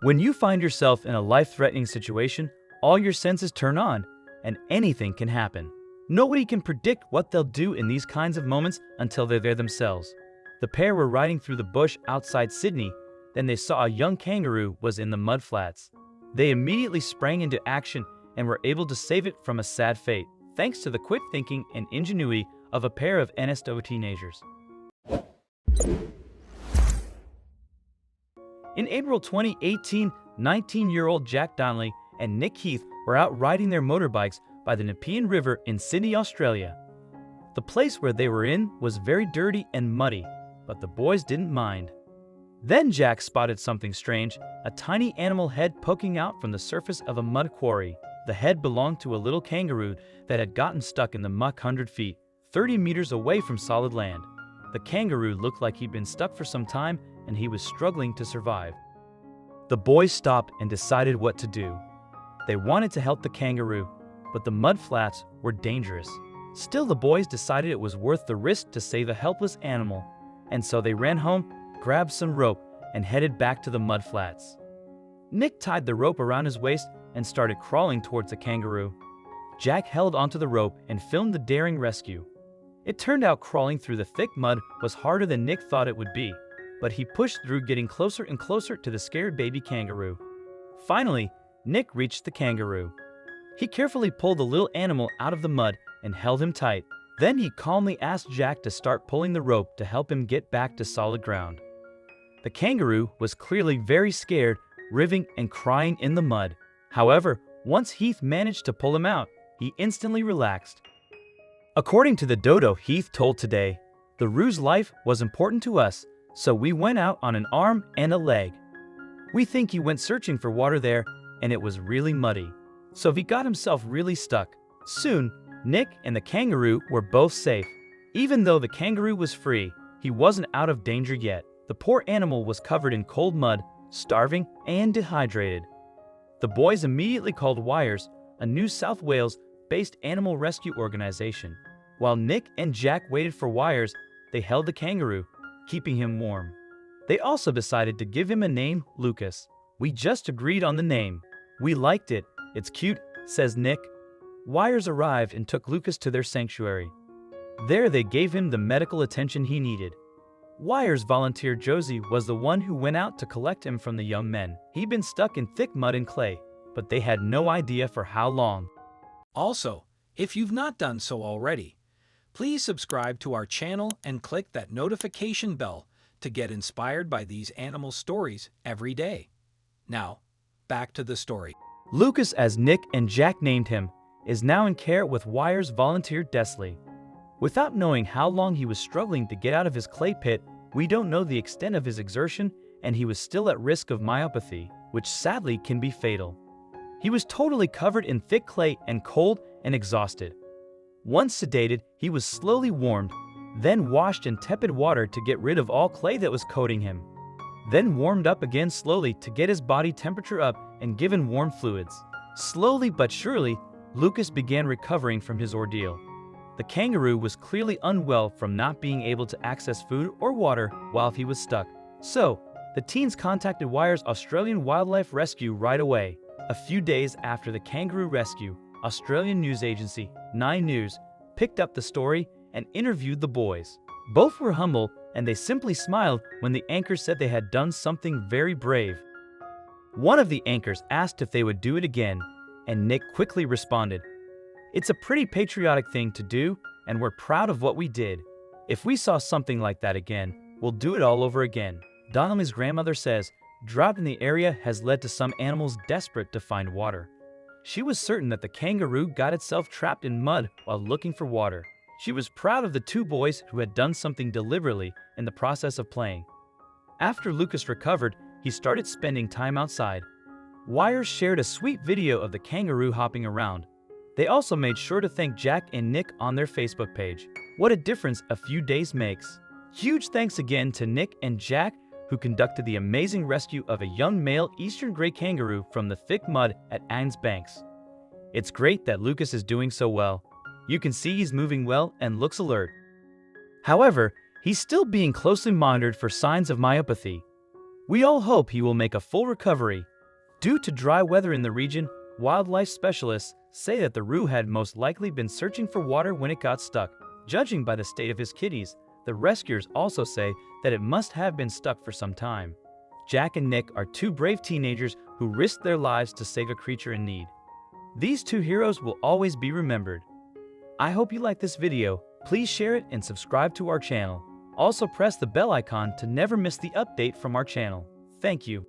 When you find yourself in a life-threatening situation, all your senses turn on, and anything can happen. Nobody can predict what they'll do in these kinds of moments until they're there themselves. The pair were riding through the bush outside Sydney, then they saw a young kangaroo was in the mudflats. They immediately sprang into action and were able to save it from a sad fate, thanks to the quick thinking and ingenuity of a pair of NSW teenagers. In April 2018, 19-year-old Jack Donnelly and Nick Heath were out riding their motorbikes by the Nepean River in Sydney, Australia. The place where they were in was very dirty and muddy, but the boys didn't mind. Then Jack spotted something strange, a tiny animal head poking out from the surface of a mud quarry. The head belonged to a little kangaroo that had gotten stuck in the muck 100 feet, 30 meters away from solid land. The kangaroo looked like he'd been stuck for some time and he was struggling to survive. The boys stopped and decided what to do. They wanted to help the kangaroo, but the mudflats were dangerous. Still, the boys decided it was worth the risk to save a helpless animal, and so they ran home, grabbed some rope, and headed back to the mudflats. Nick tied the rope around his waist and started crawling towards the kangaroo. Jack held onto the rope and filmed the daring rescue. It turned out crawling through the thick mud was harder than Nick thought it would be, but he pushed through, getting closer and closer to the scared baby kangaroo. Finally, Nick reached the kangaroo. He carefully pulled the little animal out of the mud and held him tight. Then he calmly asked Jack to start pulling the rope to help him get back to solid ground. The kangaroo was clearly very scared, writhing and crying in the mud. However, once Heath managed to pull him out, he instantly relaxed. According to the dodo, Heath told Today, "The roo's life was important to us, so we went out on an arm and a leg. We think he went searching for water there, and it was really muddy, so he got himself really stuck." Soon, Nick and the kangaroo were both safe. Even though the kangaroo was free, he wasn't out of danger yet. The poor animal was covered in cold mud, starving and dehydrated. The boys immediately called Wires, a New South Wales-based animal rescue organization. While Nick and Jack waited for Wires, they held the kangaroo, keeping him warm. They also decided to give him a name, Lucas. "We just agreed on the name. We liked it. It's cute," says Nick. Wires arrived and took Lucas to their sanctuary. There they gave him the medical attention he needed. Wires volunteer Josie was the one who went out to collect him from the young men. He'd been stuck in thick mud and clay, but they had no idea for how long. Also, if you've not done so already, please subscribe to our channel and click that notification bell to get inspired by these animal stories every day. Now, back to the story. Lucas, as Nick and Jack named him, is now in care with Wires volunteer Desley. Without knowing how long he was struggling to get out of his clay pit, we don't know the extent of his exertion, and he was still at risk of myopathy, which sadly can be fatal. He was totally covered in thick clay and cold and exhausted. Once sedated, he was slowly warmed, then washed in tepid water to get rid of all clay that was coating him. Then warmed up again slowly to get his body temperature up and given warm fluids. Slowly but surely, Lucas began recovering from his ordeal. The kangaroo was clearly unwell from not being able to access food or water while he was stuck. So, the teens contacted Wires Australian Wildlife Rescue right away. A few days after the kangaroo rescue, Australian news agency 9 News picked up the story and interviewed the boys. Both were humble, and they simply smiled when the anchor said they had done something very brave. One of the anchors asked if they would do it again, and Nick quickly responded, "It's a pretty patriotic thing to do, and we're proud of what we did. If we saw something like that again, we'll do it all over again." Donnelly's grandmother says, drought in the area has led to some animals desperate to find water. She was certain that the kangaroo got itself trapped in mud while looking for water. She was proud of the two boys who had done something deliberately in the process of playing. After Lucas recovered, he started spending time outside. Wires shared a sweet video of the kangaroo hopping around. They also made sure to thank Jack and Nick on their Facebook page. What a difference a few days makes. Huge thanks again to Nick and Jack, who conducted the amazing rescue of a young male eastern gray kangaroo from the thick mud at Anne's Banks. It's great that Lucas is doing so well. You can see he's moving well and looks alert. However, he's still being closely monitored for signs of myopathy. We all hope he will make a full recovery Due to dry weather in the region, wildlife specialists say that the roo had most likely been searching for water when it got stuck. Judging by the state of his kitties, the rescuers also say that it must have been stuck for some time. Jack and Nick are two brave teenagers who risked their lives to save a creature in need. These two heroes will always be remembered. I hope you like this video. Please share it and subscribe to our channel. Also press the bell icon to never miss the update from our channel. Thank you.